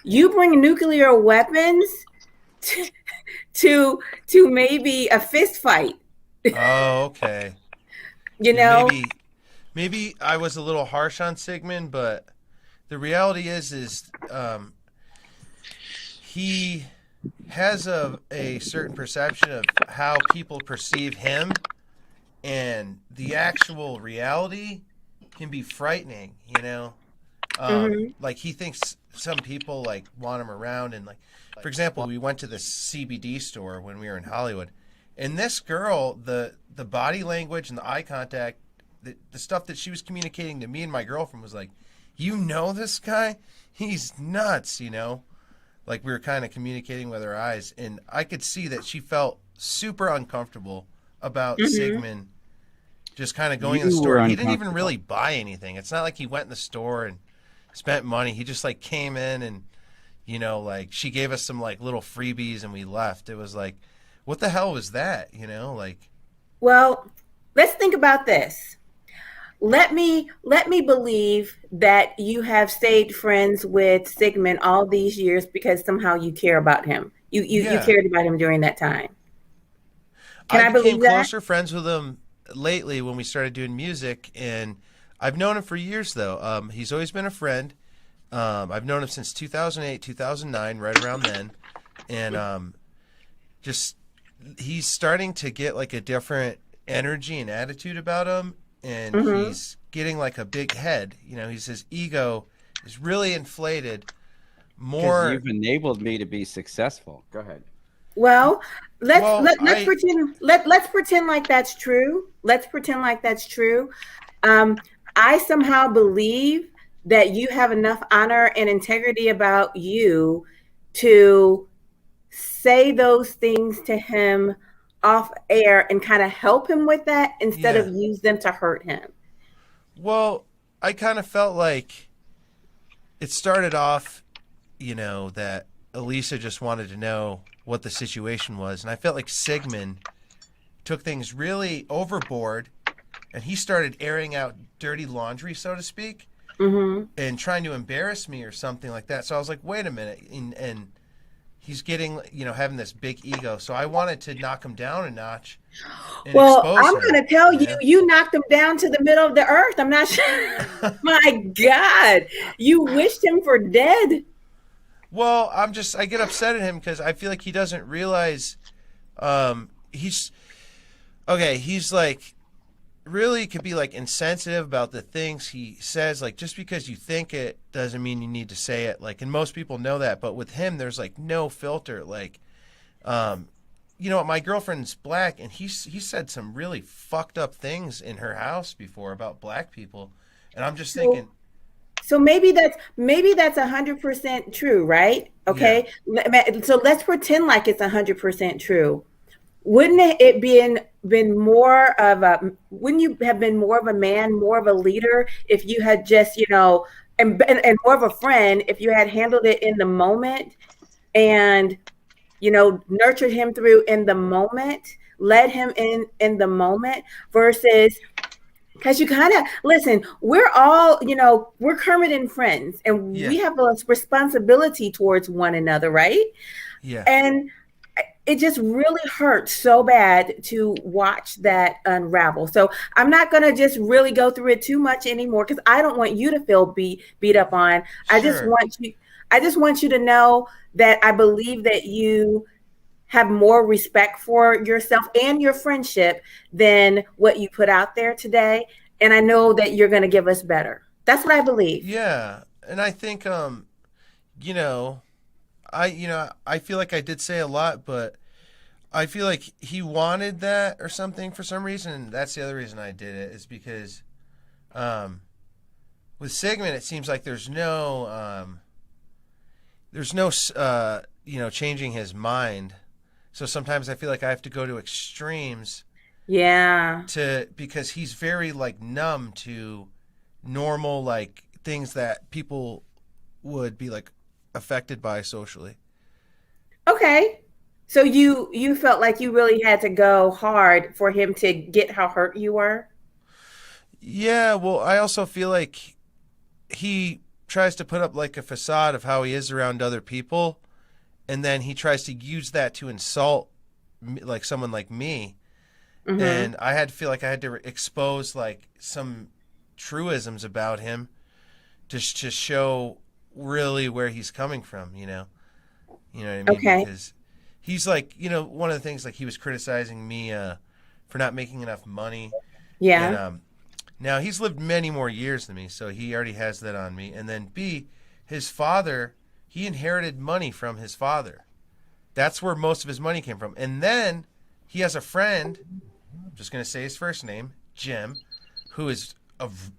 Speaker 1: nuclear weapons to maybe a fist fight.
Speaker 6: Oh, okay.
Speaker 1: You know,
Speaker 6: maybe I was a little harsh on Sigmund, but the reality is he has a certain perception of how people perceive him, and the actual reality can be frightening, you know? Like he thinks some people like want him around, and like, for example, we went to the CBD store when we were in Hollywood, and this girl, the body language and the eye contact, the stuff that she was communicating to me and my girlfriend was like, you know this guy? He's nuts, you know? Like we were kind of communicating with her eyes, and I could see that she felt super uncomfortable about Sigmund just kind of going in the store. He didn't even really buy anything. It's not like he went in the store and spent money. He just like came in and, you know, like she gave us some like little freebies and we left. It was like, what the hell was that? You know, like.
Speaker 1: Well, let's think about this. Let me believe that you have stayed friends with Sigmund all these years because somehow you care about him. You cared about him during that time. Can I believe that? I became
Speaker 6: closer friends with him lately when we started doing music, and I've known him for years though. He's always been a friend. I've known him since 2008, 2009, right around then, and just he's starting to get like a different energy and attitude about him. And he's getting like a big head. You know, his ego is really inflated. More.
Speaker 4: You've enabled me to be successful. Go ahead.
Speaker 1: Well, let's pretend like that's true. Let's pretend like that's true. I somehow believe that you have enough honor and integrity about you to say those things to him off air and kind of help him with that instead of use them to hurt him.
Speaker 6: Well, I kind of felt like it started off, you know, that Elisa just wanted to know what the situation was. And I felt like Sigmund took things really overboard, and he started airing out dirty laundry, so to speak, and trying to embarrass me or something like that. So I was like, wait a minute. And he's getting, you know, having this big ego. So I wanted to knock him down a notch.
Speaker 1: Well, I'm going to tell you, you knocked him down to the middle of the earth. I'm not sure. My God, you wished him for dead.
Speaker 6: Well, I get upset at him because I feel like he doesn't realize he's like really could be like insensitive about the things he says. Like just because you think it doesn't mean you need to say it. Like, and most people know that, but with him, there's like no filter. Like, you know, my girlfriend's black, and he said some really fucked up things in her house before about black people, and I'm just thinking,
Speaker 1: So maybe that's 100% true, right? Okay. So let's pretend like it's 100% true. Wouldn't it been more of a, wouldn't you have been more of a man, more of a leader if you had just, and more of a friend if you had handled it in the moment and, nurtured him through in the moment, led him in the moment versus, because you kind of, listen, we're all, we're Kermit and friends, and we have a responsibility towards one another, right?
Speaker 6: Yeah.
Speaker 1: And it just really hurts so bad to watch that unravel. So I'm not going to just really go through it too much anymore, because I don't want you to feel beat up on. I just want you to know that I believe that you have more respect for yourself and your friendship than what you put out there today. And I know that you're going to give us better. That's what I believe.
Speaker 6: Yeah. And I think, I feel like I did say a lot, but I feel like he wanted that or something for some reason. And that's the other reason I did it, is because, with Sigmund, it seems like there's no, changing his mind. So sometimes I feel like I have to go to extremes.
Speaker 1: Yeah.
Speaker 6: Because he's very like numb to normal like things that people would be like affected by socially.
Speaker 1: Okay. So you felt like you really had to go hard for him to get how hurt you were?
Speaker 6: Yeah, well, I also feel like he tries to put up like a facade of how he is around other people, and then he tries to use that to insult like someone like me. Mm-hmm. And I had to feel like I had to expose like some truisms about him to show really where he's coming from, you know what I mean?
Speaker 1: Okay.
Speaker 6: Because he's like, one of the things, like he was criticizing me for not making enough money.
Speaker 1: Yeah.
Speaker 6: And now he's lived many more years than me, so he already has that on me. And then B, his father, he inherited money from his father. That's where most of his money came from. And then he has a friend, I'm just going to say his first name, Jim, who is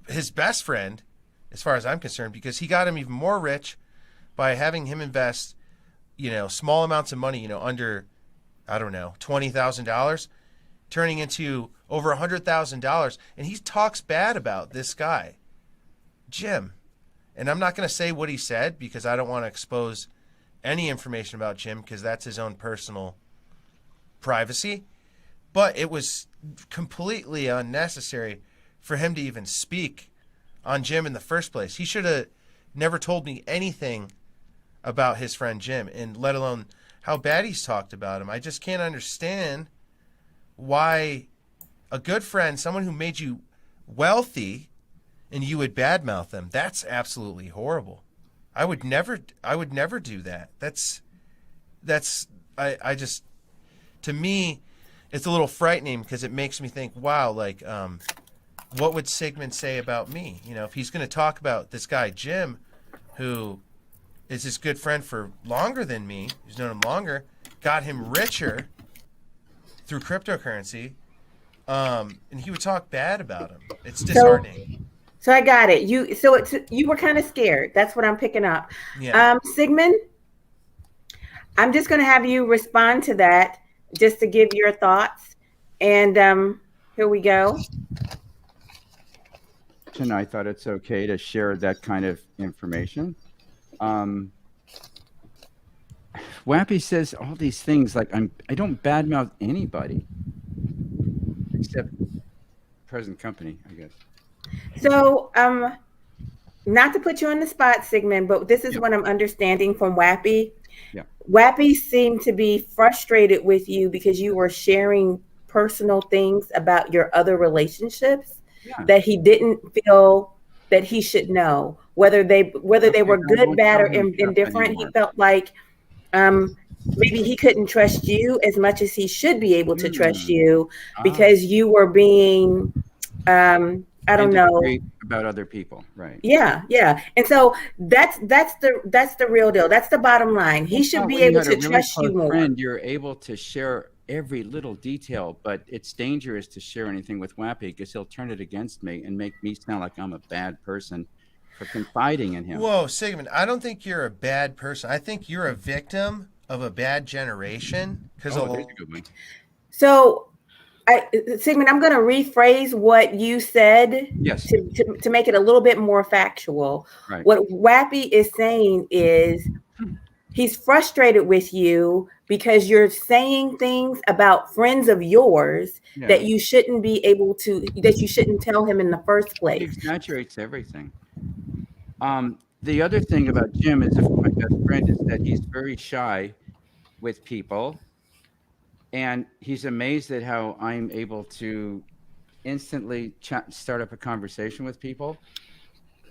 Speaker 6: his best friend, as far as I'm concerned, because he got him even more rich by having him invest, small amounts of money, under, I don't know, $20,000, turning into over $100,000. And he talks bad about this guy, Jim. And I'm not going to say what he said because I don't want to expose any information about Jim, because that's his own personal privacy. But it was completely unnecessary for him to even speak on Jim in the first place. He should have never told me anything about his friend Jim, and let alone how bad he's talked about him. I just can't understand why a good friend, someone who made you wealthy, and you would badmouth them. That's absolutely horrible. I would never do that. I just, to me, it's a little frightening, because it makes me think, wow, like, what would Sigmund say about me? If he's going to talk about this guy, Jim, who is his good friend for longer than me, who's known him longer, got him richer through cryptocurrency, and he would talk bad about him. It's disheartening.
Speaker 1: So I got it. You were kind of scared. That's what I'm picking up.
Speaker 6: Yeah.
Speaker 1: Sigmund, I'm just going to have you respond to that, just to give your thoughts. And here we go.
Speaker 4: And I thought it's okay to share that kind of information. Wappy says all these things like I don't badmouth anybody except present company, I guess.
Speaker 1: So, not to put you on the spot, Sigmund, but this is what I'm understanding from Wappy.
Speaker 4: Yeah.
Speaker 1: Wappy seemed to be frustrated with you because you were sharing personal things about your other relationships that he didn't feel that he should know, whether they were good, bad, or indifferent. He felt like maybe he couldn't trust you as much as he should be able to trust you, because you were being I don't know
Speaker 4: about other people, right?
Speaker 1: Yeah. And so that's the real deal. That's the bottom line. He should be able to trust you more.
Speaker 4: Friend, you're able to share every little detail, but it's dangerous to share anything with Wappy, because he'll turn it against me and make me sound like I'm a bad person, for confiding in him.
Speaker 6: Whoa, Sigmund, I don't think you're a bad person. I think you're a victim of a bad generation.
Speaker 4: There's a good one.
Speaker 1: So, Sigmund, I'm going to rephrase what you said to make it a little bit more factual.
Speaker 4: Right.
Speaker 1: What Wappy is saying is he's frustrated with you because you're saying things about friends of yours that you shouldn't be able to, that you shouldn't tell him in the first place.
Speaker 4: He exaggerates everything. The other thing about Jim is my best friend is that he's very shy with people. And he's amazed at how I'm able to instantly start up a conversation with people.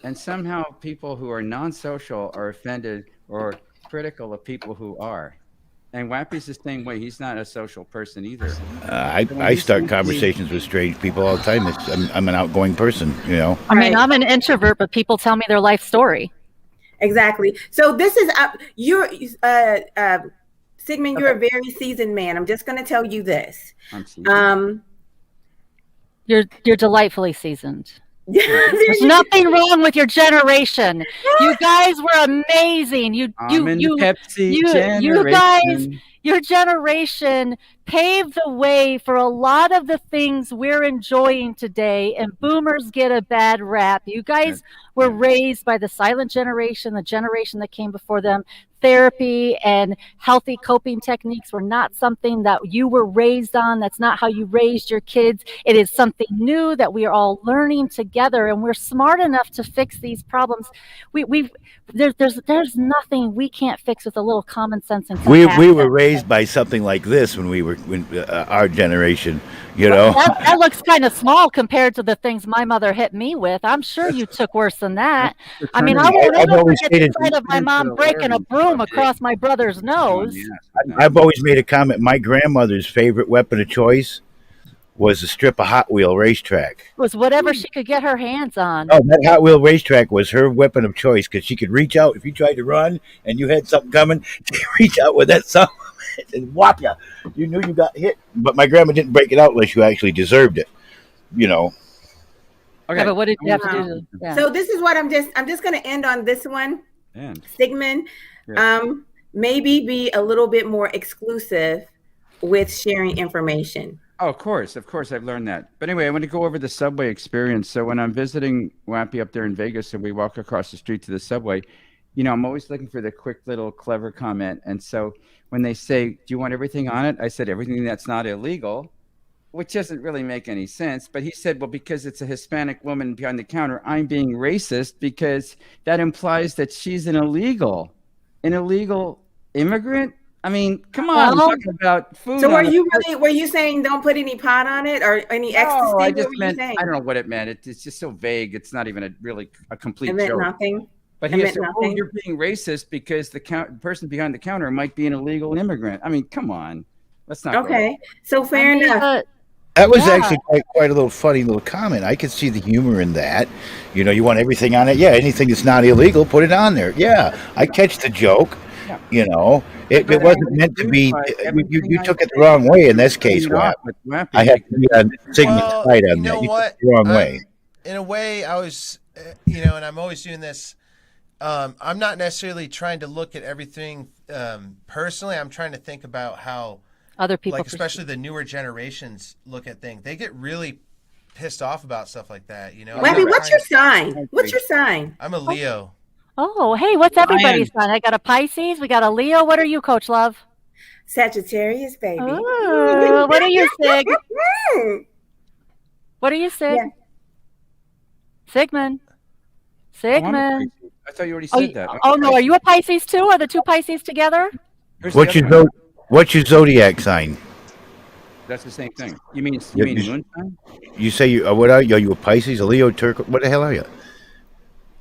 Speaker 4: And somehow people who are non-social are offended or critical of people who are. And Wappy's the same way. He's not a social person either.
Speaker 3: I start conversations with strange people all the time. I'm an outgoing person, you know.
Speaker 2: I mean, I'm an introvert, but people tell me their life story.
Speaker 1: Exactly. So this is Sigmund, you're a very seasoned man. I'm just going to tell you this.
Speaker 2: You're delightfully seasoned. There's nothing wrong with your generation. You guys were amazing. You guys, your generation paved the way for a lot of the things we're enjoying today, and boomers get a bad rap. You guys were raised by the silent generation, the generation that came before them. Therapy and healthy coping techniques were not something that you were raised on. That's not how you raised your kids. It is something new that we are all learning together, and we're smart enough to fix these problems. There's nothing we can't fix with a little common sense and
Speaker 3: compassion. We were raised by something like this when our generation, you know.
Speaker 2: That looks kind of small compared to the things my mother hit me with. I'm sure you took worse than that. I mean, I won't ever forget the sight of my mom breaking a broom across my brother's nose.
Speaker 3: I've always made a comment. My grandmother's favorite weapon of choice was a strip of Hot Wheel racetrack.
Speaker 2: It was whatever she could get her hands on.
Speaker 3: Oh, that Hot Wheel racetrack was her weapon of choice because she could reach out. If you tried to run and you had something coming, she'd reach out with that something and whop you. You knew you got hit. But my grandma didn't break it out unless you actually deserved it, you know.
Speaker 2: Okay. Yeah, but what did you have to do?
Speaker 1: Yeah. So this is what I'm just going to end on this one. Man. Sigmund, maybe be a little bit more exclusive with sharing information.
Speaker 4: Oh, of course, I've learned that. But anyway, I want to go over the subway experience. So when I'm visiting Wappy up there in Vegas and we walk across the street to the subway, you know, I'm always looking for the quick little clever comment. And so when they say, do you want everything on it? I said, everything that's not illegal, which doesn't really make any sense. But he said, well, because it's a Hispanic woman behind the counter, I'm being racist because that implies that she's an illegal immigrant. I mean, come on, I'm talking about food.
Speaker 1: So were you saying don't put any pot on it or any ecstasy?
Speaker 4: No, I just meant, I don't know what it meant. It's just so vague. It's not even a complete joke.
Speaker 1: It meant nothing.
Speaker 4: But he said, oh, you're being racist because the person behind the counter might be an illegal immigrant. I mean, come on. Let's not.
Speaker 1: Okay. So fair enough.
Speaker 3: That was actually quite a little funny little comment. I could see the humor in that. You know, you want everything on it. Yeah, anything that's not illegal, put it on there. Yeah, I catch the joke. Yeah. You know, it wasn't meant to be. You took it the wrong way in this case, Wap. I had to be on Sigmund's side on that. You took it the wrong way.
Speaker 6: In a way, I was, you know, and I'm always doing this. I'm not necessarily trying to look at everything personally. I'm trying to think about how
Speaker 2: other people,
Speaker 6: like especially the newer generations, look at things. They get really pissed off about stuff like that. You know.
Speaker 1: Wappy, what's your sign? What's your sign?
Speaker 6: I'm a Leo.
Speaker 2: Oh, hey, what's everybody's sign? I got a Pisces. We got a Leo. What are you, Coach Love?
Speaker 1: Sagittarius, baby.
Speaker 2: Ooh, what are you, Sig? What are you, Sig? Yeah. Sigmund. Sigmund.
Speaker 4: I thought you already said that.
Speaker 2: Oh no, are you a Pisces too? Are the two Pisces together?
Speaker 3: What's your zodiac sign?
Speaker 4: That's the same thing. You mean moon sign?
Speaker 3: You say what are you? Are you a Pisces, a Leo, Turco? What the hell are you?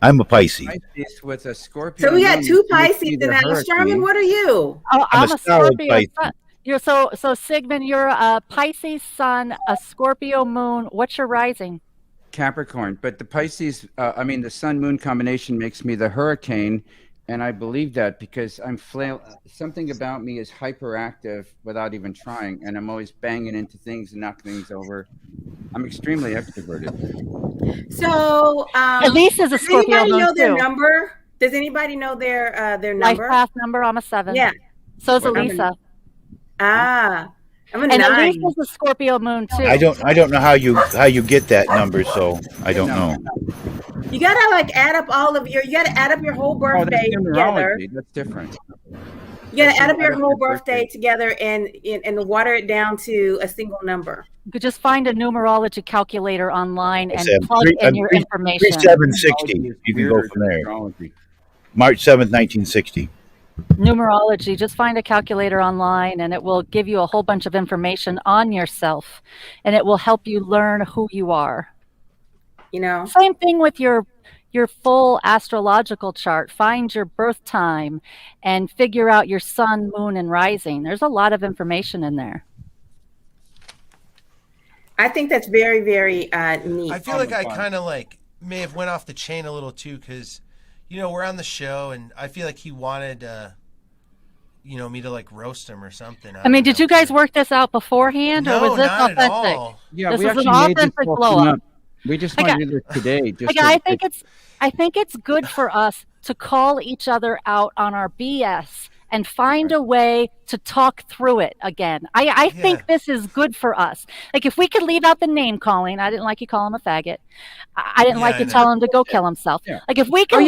Speaker 3: I'm a Pisces.
Speaker 4: Pisces with a Scorpio.
Speaker 1: So we got two Pisces in us. Sherman, what are you?
Speaker 2: Oh, I'm a Scorpio sun. You're so Sigmund, you're a Pisces sun, a Scorpio moon. What's your rising?
Speaker 4: Capricorn. But the Pisces, the sun moon combination makes me the hurricane, And I believe that because something about me is hyperactive without even trying, and I'm always banging into things and knocking things over. I'm extremely extroverted.
Speaker 1: So,
Speaker 2: Elise is a
Speaker 1: does
Speaker 2: Scorpio
Speaker 1: anybody
Speaker 2: moon
Speaker 1: know their
Speaker 2: too.
Speaker 1: number? Does anybody know their
Speaker 2: Life
Speaker 1: number?
Speaker 2: path number. I'm a 7.
Speaker 1: Yeah.
Speaker 2: So is
Speaker 4: What number?
Speaker 2: Elisa.
Speaker 1: I'm a
Speaker 2: And
Speaker 1: 9.
Speaker 2: Elise is a Scorpio moon too.
Speaker 3: I don't know how you get that number, so I don't know.
Speaker 1: You gotta like add up you gotta add up your whole
Speaker 4: Oh, that's
Speaker 1: birthday together.
Speaker 4: numerology. That's different.
Speaker 1: You gotta
Speaker 4: That's
Speaker 1: add up your
Speaker 4: not
Speaker 1: whole
Speaker 4: your
Speaker 1: birthday
Speaker 4: birthday.
Speaker 1: together and water it down to a single number.
Speaker 2: You could just find a numerology calculator online and
Speaker 3: Say I'm
Speaker 2: plug
Speaker 3: three-
Speaker 2: in
Speaker 3: I'm
Speaker 2: your
Speaker 3: three-
Speaker 2: information.
Speaker 3: 3760. You can go from there.
Speaker 4: Numerology.
Speaker 3: March 7th, 1960.
Speaker 2: Numerology, just find a calculator online and it will give you a whole bunch of information on yourself, and it will help you learn who you are.
Speaker 1: You know?
Speaker 2: Same thing with your full astrological chart. Find your birth time and figure out your sun, moon, and rising. There's a lot of information in there.
Speaker 1: I think that's very, very neat.
Speaker 6: I feel like I kind of may have went off the chain a little too, because we're on the show, and I feel like he wanted me to roast him or something.
Speaker 2: I mean, did you guys work this out beforehand, or
Speaker 6: No,
Speaker 2: was this
Speaker 6: not
Speaker 2: authentic?
Speaker 6: at all.
Speaker 4: Yeah,
Speaker 2: This
Speaker 4: we
Speaker 2: is an
Speaker 4: actually made this
Speaker 2: authentic
Speaker 4: all
Speaker 2: blow
Speaker 4: come
Speaker 2: up.
Speaker 4: up. We just want to do this today.
Speaker 2: I think it's good for us to call each other out on our BS and find a way to talk through it again. I think this is good for us. Like, if we could leave out the name calling, I didn't like you call him a faggot. I didn't like you tell him to go kill himself.
Speaker 4: Yeah.
Speaker 2: Like, if we could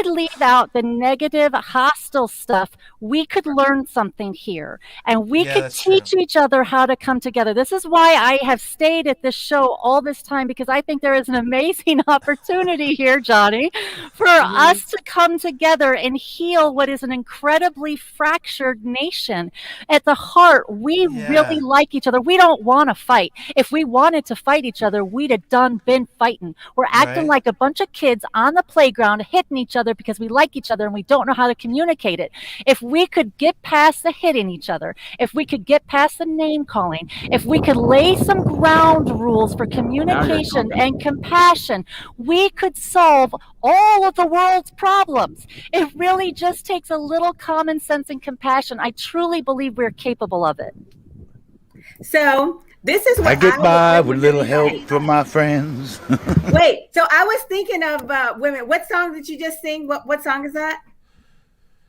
Speaker 2: leave out the negative, hostile stuff, we could learn something here, and we could teach each other how to come together. This is why I have stayed at this show all this time, because I think there is an amazing opportunity here, Johnny, for us to come together and heal what is an incredibly fractured nation. At the heart, we really like each other. We don't want to fight. If we wanted to fight each other, we'd have been fighting. We're acting like a bunch of kids on the playground hitting each other because we like each other and we don't know how to communicate it. If we could get past the hitting each other, if we could get past the name calling, if we could lay some ground rules for communication and compassion, we could solve all of the world's problems. It really just takes a little common sense and compassion. I truly believe we're capable of it.
Speaker 1: So this is what
Speaker 3: I get by with a little help from my friends.
Speaker 1: Wait, so I was thinking of women. What song did you just sing? What song is that?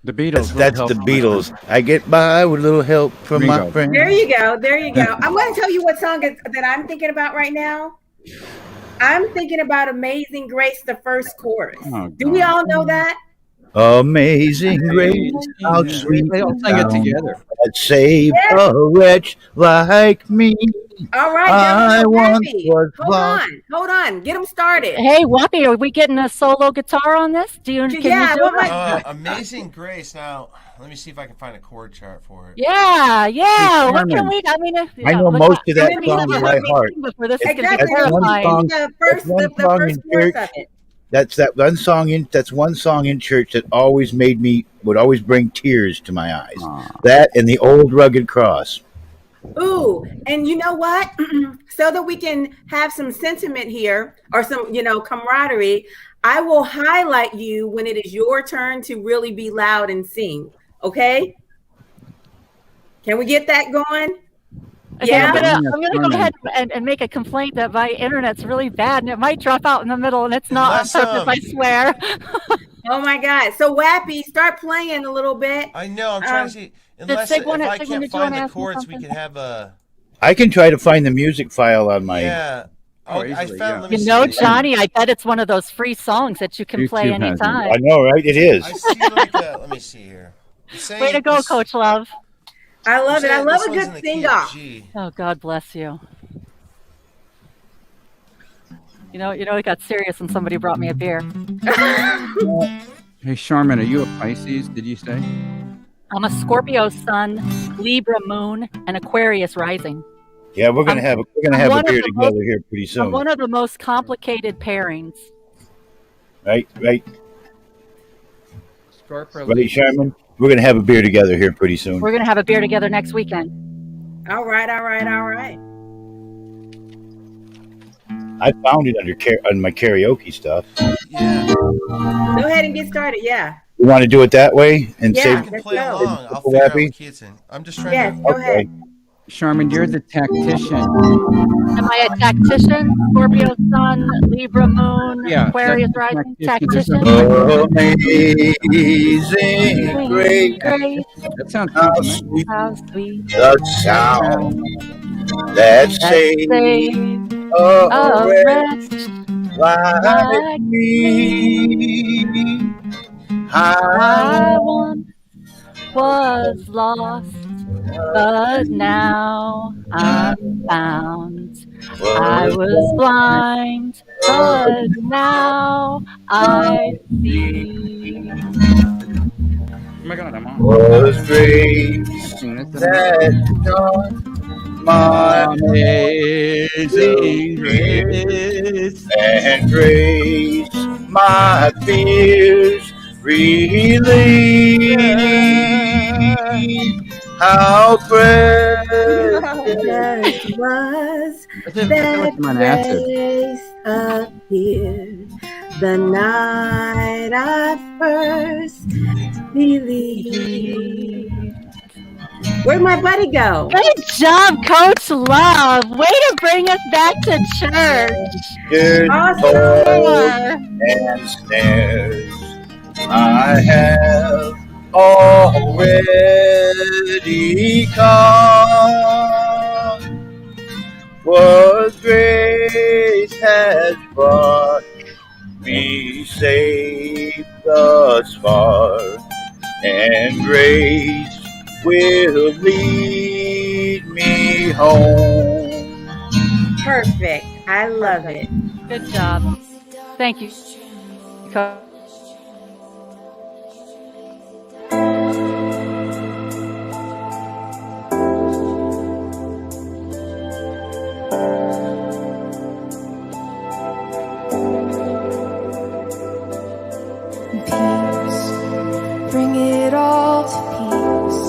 Speaker 4: The Beatles.
Speaker 3: That's the Beatles. I get by with a little help from my friends.
Speaker 1: There you go. I'm going to tell you what song that I'm thinking about right now. I'm thinking about Amazing Grace, the first chorus. Do we all know that?
Speaker 3: Amazing grace, how sweet
Speaker 4: they all sing it together.
Speaker 3: That saved a wretch like me.
Speaker 1: All right,
Speaker 3: I once was lost.
Speaker 1: Hold on, get them started.
Speaker 2: Hey, Whoppy, are we getting a solo guitar on this? Can you do it?
Speaker 6: Amazing Grace. Now, let me see if I can find a chord chart for it.
Speaker 2: Yeah. What can we?
Speaker 3: I know most of that song by heart.
Speaker 1: The first chorus of it.
Speaker 3: That's one song in church that would always bring tears to my eyes. That and the Old Rugged Cross.
Speaker 1: Ooh, and you know what? So that we can have some sentiment here or some, camaraderie, I will highlight you when it is your turn to really be loud and sing. Okay? Can we get that going?
Speaker 2: Okay, I'm gonna go ahead and make a complaint that my internet's really bad and it might drop out in the middle, and it's not on purpose, I swear.
Speaker 1: Oh my God! So Wappy, start playing a little bit.
Speaker 6: I know. I'm trying to see. Unless if I can't find the chords, we can have a.
Speaker 3: I can try to find the music file on my.
Speaker 6: Yeah. I found.
Speaker 2: Johnny, I bet it's one of those free songs that you can play anytime.
Speaker 3: I know, right? It is.
Speaker 6: I see let me see here.
Speaker 2: Way to go, Coach Love.
Speaker 1: I love it. I love a good sing-off.
Speaker 2: Oh, God bless you. It got serious when somebody brought me a beer.
Speaker 4: Hey, Charmin, are you a Pisces, did you say?
Speaker 2: I'm a Scorpio sun, Libra moon, and Aquarius rising.
Speaker 3: Yeah, we're gonna have a beer together here pretty soon.
Speaker 2: I'm one of the most complicated pairings.
Speaker 3: Right.
Speaker 4: Right,
Speaker 3: Sherman? We're going to have a beer together here pretty soon.
Speaker 2: We're going to have a beer together next weekend.
Speaker 1: All right.
Speaker 3: I found it on my karaoke stuff.
Speaker 6: Yeah.
Speaker 1: Go ahead and get started. Yeah.
Speaker 3: You want to do it that way and
Speaker 1: Yeah.
Speaker 3: save?
Speaker 6: You can
Speaker 1: Let's
Speaker 6: play
Speaker 1: go.
Speaker 6: along. I'll figure out what key it's in. I'm just trying
Speaker 1: Yes.
Speaker 6: to.
Speaker 1: Go ahead.
Speaker 4: Charmin, you're the tactician.
Speaker 2: Am I a tactician? Scorpio sun, Libra moon,
Speaker 4: Yeah,
Speaker 2: Aquarius
Speaker 4: that's
Speaker 2: rising,
Speaker 4: tactician.
Speaker 2: tactician.
Speaker 3: Amazing grace,
Speaker 2: Grace,
Speaker 4: That sounds
Speaker 3: how
Speaker 4: good to me.
Speaker 3: sweet
Speaker 2: how sweet
Speaker 3: the sound that
Speaker 2: that
Speaker 3: saved
Speaker 2: saved
Speaker 3: a
Speaker 2: a
Speaker 3: wretch
Speaker 2: wretch
Speaker 3: like
Speaker 2: like
Speaker 3: me.
Speaker 2: me.
Speaker 3: I
Speaker 2: I once was lost, but now I'm found. I was blind, but now I see.
Speaker 4: Oh my God, I'm on.
Speaker 3: was grace
Speaker 4: Sing this to
Speaker 3: that taught my
Speaker 4: Amazing grace.
Speaker 3: and grace my fears relieved. How precious
Speaker 1: Was
Speaker 4: I feel
Speaker 1: that
Speaker 4: like I'm on acid.
Speaker 1: grace appeared the night I first believed. Where'd my buddy go?
Speaker 2: Good job, Coach Love. Way to bring us back to church.
Speaker 3: good
Speaker 1: Awesome.
Speaker 3: toil and snares I have already come. What grace has brought me safe thus far, and grace will lead me home.
Speaker 1: Perfect. I love it.
Speaker 2: Good job. Thank you, Coach.
Speaker 7: Peace, bring it all to peace.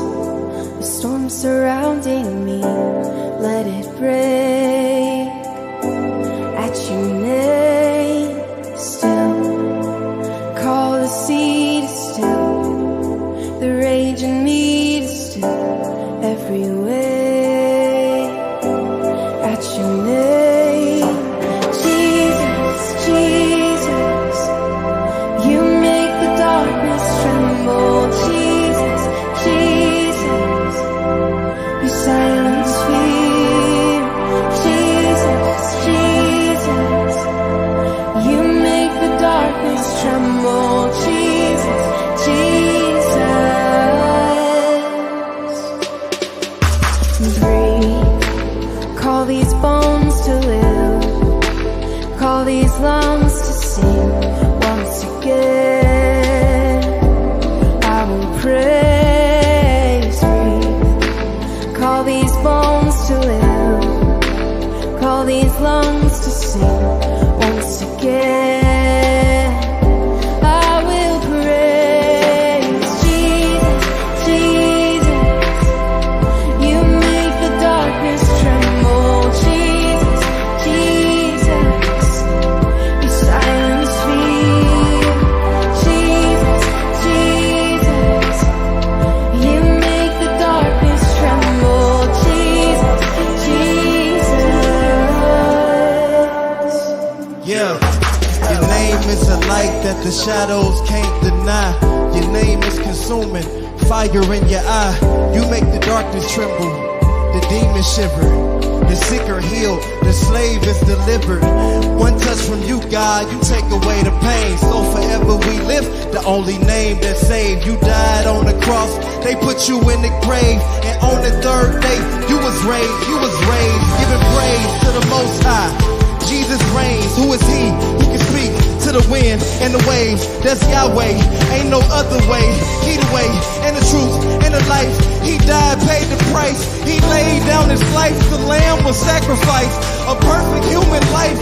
Speaker 7: The storm surrounding me, let it break. At your name, still, call the sea to still, the rage in me to still, every way. At your name, Jesus, Jesus, you make the darkness tremble. Jesus, Jesus, you silence fear. Jesus, Jesus, you make the darkness tremble. Jesus, Jesus. Breathe, call these bones to live, call these lungs to sing once again. I will praise, breathe, call these bones to live, call these lungs to sing once again. I will praise Jesus, Jesus, you make the darkness tremble. Jesus, Jesus, you silence fear. Jesus, Jesus, you make the darkness tremble. Jesus, Jesus.
Speaker 8: Yeah, your name is a light that the shadows can't deny. Your name is consuming, fire in your eye. You make the darkness tremble, the demons shiver. The sick are healed, the slave is delivered. One touch from you, God, you take away the pain. So forever we live, the only name that saved. You died on the cross, they put you in the grave. And on the third day, you was raised, giving praise to the Most High. Jesus reigns, who is he? He can speak to the wind and the waves. That's Yahweh, ain't no other way. He the way and the truth and the life. He died, paid the price. He laid down his life, the lamb was sacrificed. A perfect human life